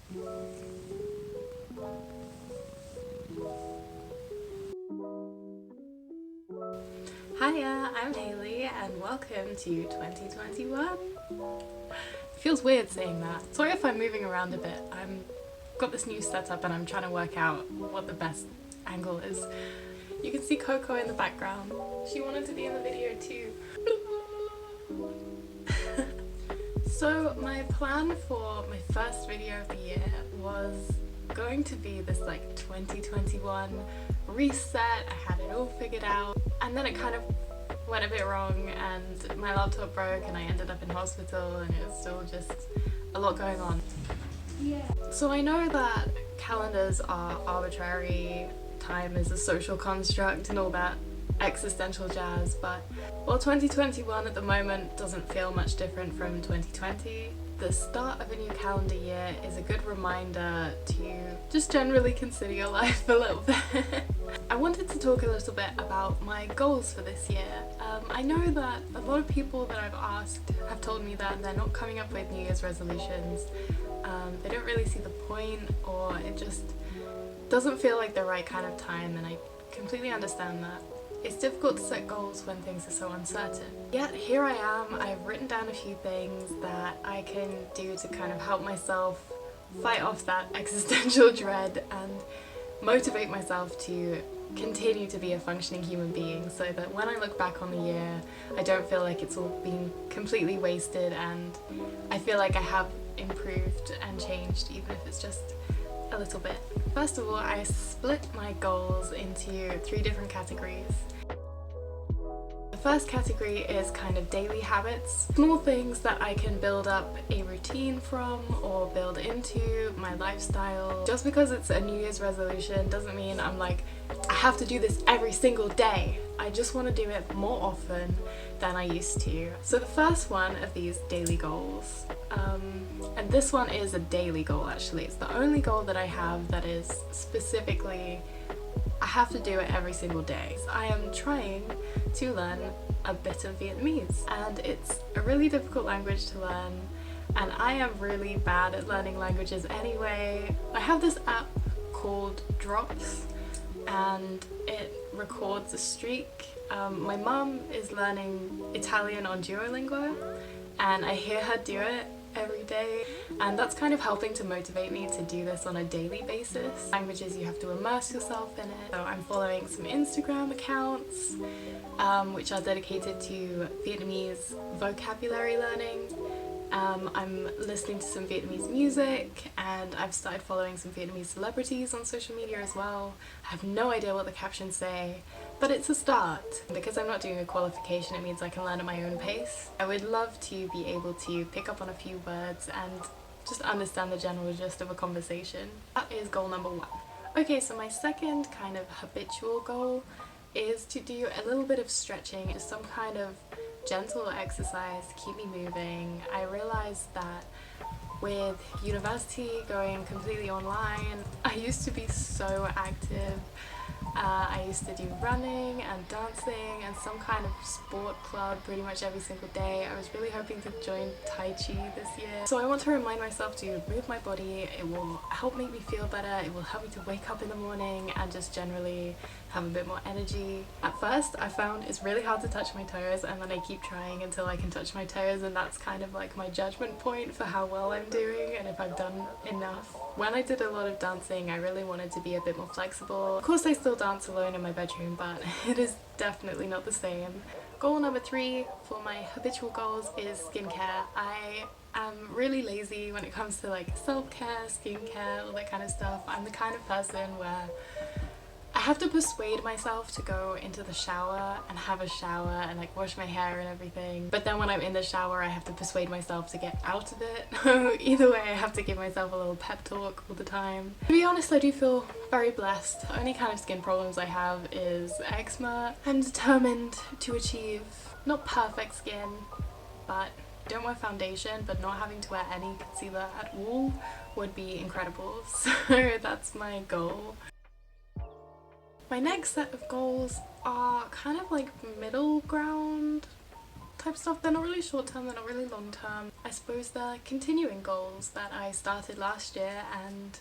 Hiya, I'm Hayley and welcome to 2021. It feels weird saying that. Sorry if I'm moving around a bit. I've got this new setup and I'm trying to work out what the best angle is. You can see Coco in the background. She wanted to be in the video too. So my plan for my first video of the year was going to be this like 2021 reset. I had it all figured out and then it kind of went a bit wrong and my laptop broke and I ended up in hospital and it was still just a lot going on. Yeah. So I know that calendars are arbitrary, time is a social construct and all that existential jazz, but well, 2021 at the moment doesn't feel much different from 2020. The start of a new calendar year is a good reminder to just generally consider your life a little bit. I wanted to talk a little bit about my goals for this year. I know that a lot of people that I've asked have told me that they're not coming up with New Year's resolutions. They don't really see the point, or it just doesn't feel like the right kind of time, and I completely understand that. It's difficult to set goals when things are so uncertain. Yet here I am, I've written down a few things that I can do to kind of help myself fight off that existential dread and motivate myself to continue to be a functioning human being, so that when I look back on the year I don't feel like it's all been completely wasted and I feel like I have improved and changed, even if it's just a little bit. First of all, I split my goals into 3 different categories. The first category is kind of daily habits, small things that I can build up a routine from or build into my lifestyle. Just because it's a New Year's resolution doesn't mean I'm like, I have to do this every single day. I just want to do it more often than I used to. So the first one of these daily goals, and this one is a daily goal actually, it's the only goal that I have that is specifically I have to do it every single day. I am trying to learn a bit of Vietnamese and it's a really difficult language to learn and I am really bad at learning languages anyway. I have this app called Drops and it records a streak. My mum is learning Italian on Duolingo and I hear her do it every day, and that's kind of helping to motivate me to do this on a daily basis. Languages, you have to immerse yourself in it. So I'm following some Instagram accounts which are dedicated to Vietnamese vocabulary learning. I'm listening to some Vietnamese music and I've started following some Vietnamese celebrities on social media as well. I have no idea what the captions say, but it's a start. Because I'm not doing a qualification, it means I can learn at my own pace. I would love to be able to pick up on a few words and just understand the general gist of a conversation. That is goal number 1. Okay, so my second kind of habitual goal is to do a little bit of stretching, just some kind of gentle exercise to keep me moving. I realized that with university going completely online, I used to be so active. I used to do running and dancing and some kind of sport club pretty much every single day. I was really hoping to join Tai Chi this year. So I want to remind myself to move my body. It will help make me feel better. It will help me to wake up in the morning and just generally have a bit more energy. At first I found it's really hard to touch my toes, and then I keep trying until I can touch my toes, and that's kind of like my judgment point for how well I'm doing and if I've done enough. When I did a lot of dancing, I really wanted to be a bit more flexible. Of course I still dance alone in my bedroom, but it is definitely not the same. Goal number 3 for my habitual goals is skincare. I am really lazy when it comes to like self-care, skincare, all that kind of stuff. I'm the kind of person where I have to persuade myself to go into the shower and have a shower and like wash my hair and everything, but then when I'm in the shower I have to persuade myself to get out of it. Either way, I have to give myself a little pep talk all the time. To be honest, I do feel very blessed. The only kind of skin problems I have is eczema. I'm determined to achieve not perfect skin, but don't wear foundation, but not having to wear any concealer at all would be incredible. So that's my goal. My next set of goals are kind of like middle ground type stuff. They're not really short term, they're not really long term. I suppose they're continuing goals that I started last year and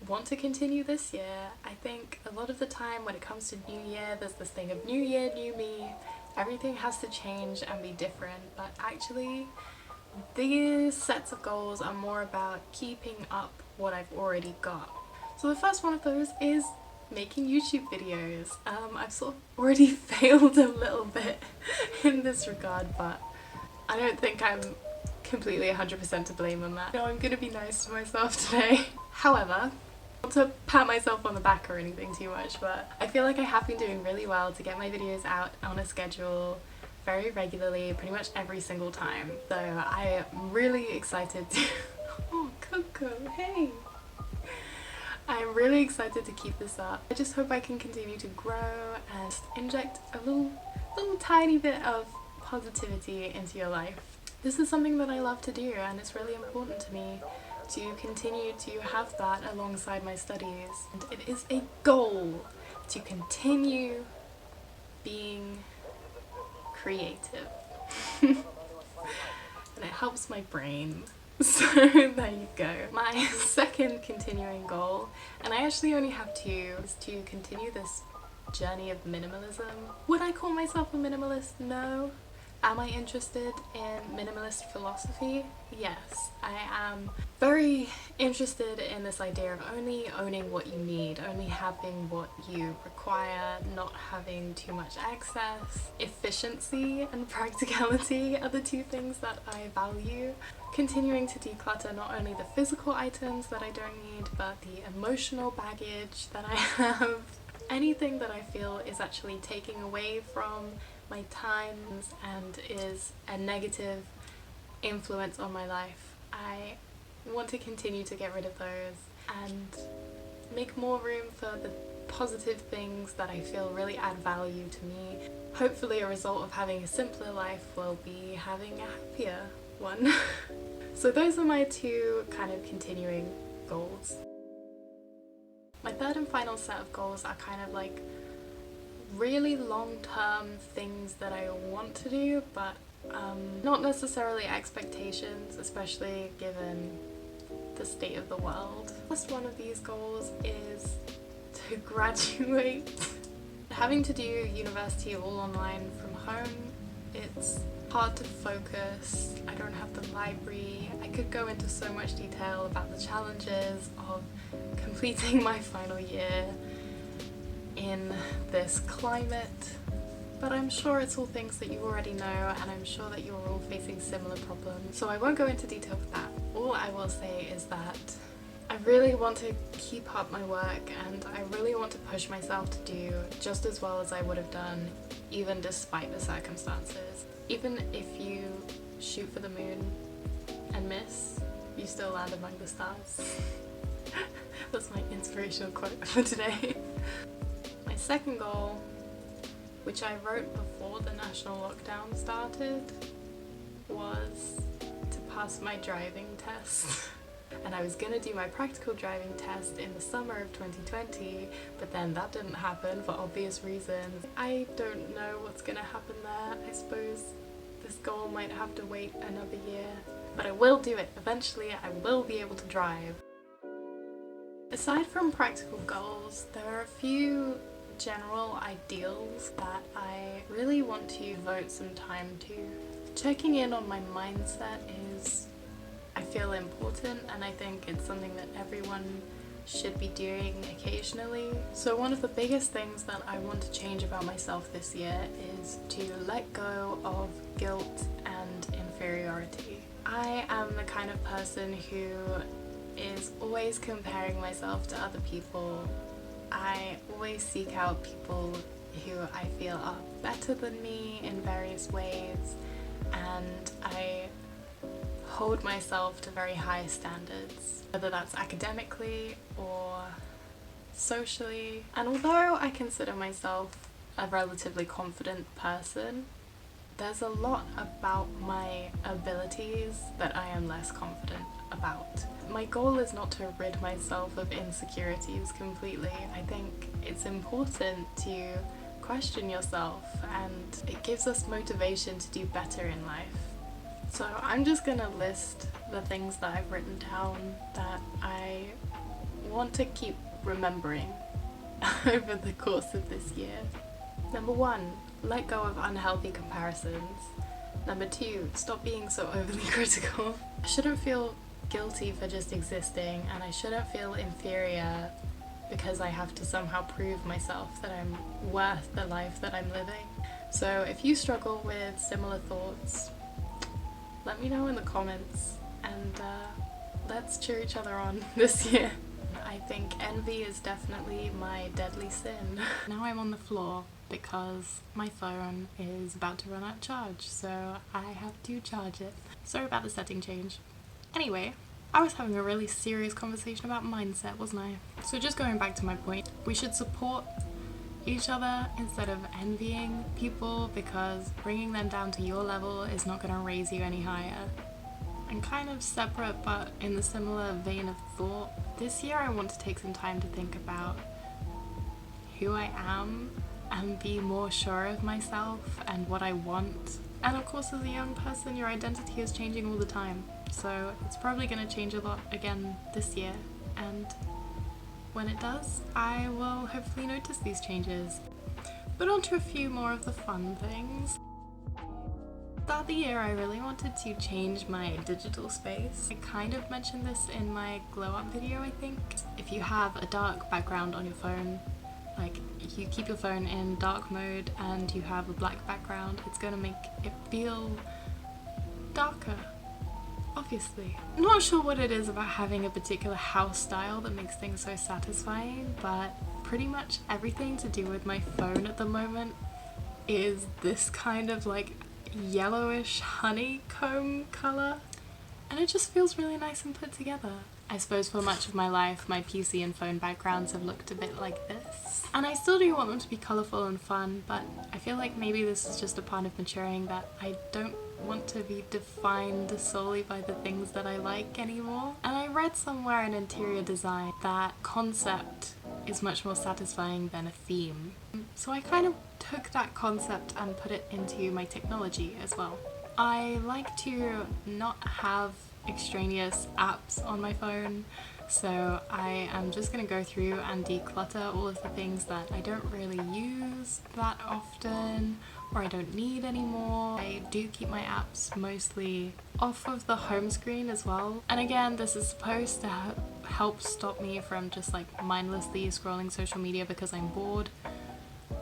want to continue this year. I think a lot of the time when it comes to New Year, there's this thing of New Year, new me. Everything has to change and be different, but actually these sets of goals are more about keeping up what I've already got. So the first one of those is making YouTube videos. I've sort of already failed a little bit in this regard, but I don't think I'm completely 100% to blame on that. No, I'm gonna be nice to myself today. However, not to pat myself on the back or anything too much, but I feel like I have been doing really well to get my videos out on a schedule very regularly, pretty much every single time. So I am really excited to oh, Coco, hey! I'm really excited to keep this up. I just hope I can continue to grow and inject a little tiny bit of positivity into your life. This is something that I love to do, and it's really important to me to continue to have that alongside my studies. And it is a goal to continue being creative. And it helps my brain. So there you go. My second continuing goal, and I actually only have two, is to continue this journey of minimalism. Would I call myself a minimalist? No. Am I interested in minimalist philosophy? Yes. I am very interested in this idea of only owning what you need, only having what you require, not having too much excess. Efficiency and practicality are the two things that I value. Continuing to declutter not only the physical items that I don't need, but the emotional baggage that I have. Anything that I feel is actually taking away from my times and is a negative influence on my life. I want to continue to get rid of those and make more room for the positive things that I feel really add value to me. Hopefully a result of having a simpler life will be having a happier one. So those are my two kind of continuing goals. My third and final set of goals are kind of like really long-term things that I want to do, but not necessarily expectations, especially given the state of the world. First one of these goals is to graduate. Having to do university all online from home, it's hard to focus. I don't have the library. I could go into so much detail about the challenges of completing my final year in this climate, but I'm sure it's all things that you already know, and I'm sure that you're all facing similar problems, so I won't go into detail with that. All I will say is that I really want to keep up my work, and I really want to push myself to do just as well as I would have done even despite the circumstances. Even if you shoot for the moon and miss, you still land among the stars. That's my inspirational quote for today. My second goal, which I wrote before the national lockdown started, was to pass my driving test. And I was gonna do my practical driving test in the summer of 2020, but then that didn't happen for obvious reasons. I don't know what's gonna happen there. I suppose this goal might have to wait another year, but I will do it. Eventually I will be able to drive. Aside from practical goals, there are a few general ideals that I really want to devote some time to. Checking in on my mindset is, I feel, important, and I think it's something that everyone should be doing occasionally. So one of the biggest things that I want to change about myself this year is to let go of guilt and inferiority. I am the kind of person who is always comparing myself to other people. I always seek out people who I feel are better than me in various ways, and I hold myself to very high standards, whether that's academically or socially. And although I consider myself a relatively confident person, there's a lot about my abilities that I am less confident about. My goal is not to rid myself of insecurities completely. I think it's important to question yourself, and it gives us motivation to do better in life. So I'm just gonna list the things that I've written down that I want to keep remembering over the course of this year. Number 1, let go of unhealthy comparisons. Number 2, stop being so overly critical. I shouldn't feel guilty for just existing, and I shouldn't feel inferior because I have to somehow prove myself that I'm worth the life that I'm living. So if you struggle with similar thoughts, let me know in the comments, and let's cheer each other on this year. I think envy is definitely my deadly sin. Now I'm on the floor because my phone is about to run out of charge, so I have to charge it. Sorry about the setting change. Anyway, I was having a really serious conversation about mindset, wasn't I? So just going back to my point, we should support each other instead of envying people, because bringing them down to your level is not going to raise you any higher. And kind of separate but in the similar vein of thought, this year I want to take some time to think about who I am and be more sure of myself and what I want. And of course, as a young person, your identity is changing all the time, so it's probably going to change a lot again this year, and when it does, I will hopefully notice these changes. But on to a few more of the fun things. Throughout the year, I really wanted to change my digital space. I kind of mentioned this in my glow up video, I think. If you have a dark background on your phone, like you keep your phone in dark mode and you have a black background, it's gonna make it feel darker, obviously. I'm not sure what it is about having a particular house style that makes things so satisfying, but pretty much everything to do with my phone at the moment is this kind of like yellowish honeycomb colour, and it just feels really nice and put together. I suppose for much of my life my PC and phone backgrounds have looked a bit like this, and I still do want them to be colourful and fun, but I feel like maybe this is just a part of maturing, that I don't want to be defined solely by the things that I like anymore. And I read somewhere in interior design that concept is much more satisfying than a theme. So I kind of took that concept and put it into my technology as well. I like to not have extraneous apps on my phone, so I am just going to go through and declutter all of the things that I don't really use that often or I don't need anymore. I do keep my apps mostly off of the home screen as well, and again, this is supposed to help stop me from just like mindlessly scrolling social media because I'm bored,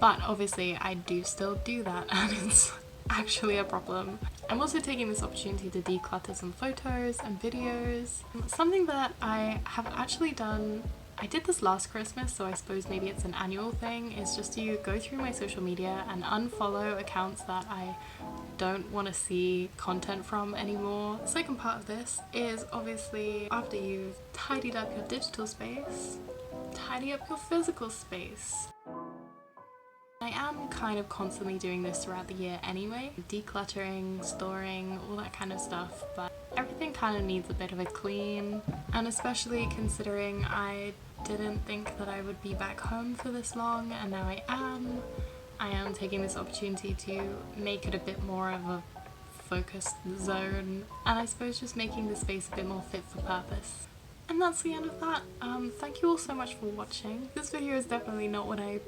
but obviously I do still do that and it's actually a problem. I'm also taking this opportunity to declutter some photos and videos. Something that I have actually done, I did this last Christmas, so I suppose maybe it's an annual thing, is just to go through my social media and unfollow accounts that I don't want to see content from anymore. The second part of this is obviously after you've tidied up your digital space, tidy up your physical space. I am kind of constantly doing this throughout the year anyway, decluttering, storing, all that kind of stuff, but everything kind of needs a bit of a clean, and especially considering I didn't think that I would be back home for this long, and now I am taking this opportunity to make it a bit more of a focused zone, and I suppose just making the space a bit more fit for purpose. And that's the end of that. Thank you all so much for watching. This video is definitely not what I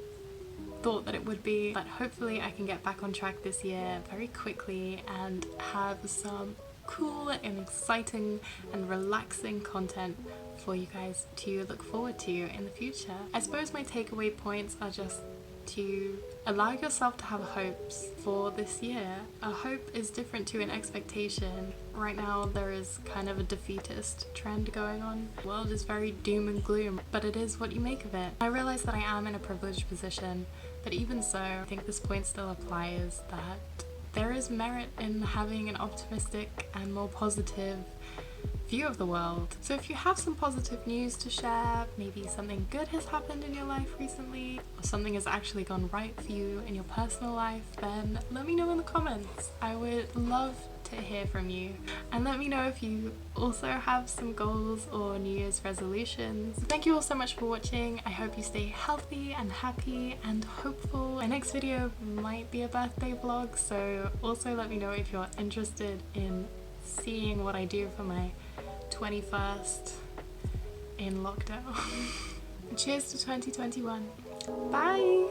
thought that it would be, but hopefully I can get back on track this year very quickly and have some cool and exciting and relaxing content for you guys to look forward to in the future. I suppose my takeaway points are just to allow yourself to have hopes for this year. A hope is different to an expectation. Right now there is kind of a defeatist trend going on. The world is very doom and gloom, but it is what you make of it. I realize that I am in a privileged position, but even so, I think this point still applies, that there is merit in having an optimistic and more positive view of the world. So if you have some positive news to share, maybe something good has happened in your life recently, or something has actually gone right for you in your personal life, then let me know in the comments. I would love to hear from you, and let me know if you also have some goals or New Year's resolutions. Thank you all so much for watching. I hope you stay healthy and happy and hopeful. My next video might be a birthday vlog, so also let me know if you're interested in seeing what I do for my 21st in lockdown. Cheers to 2021. Bye!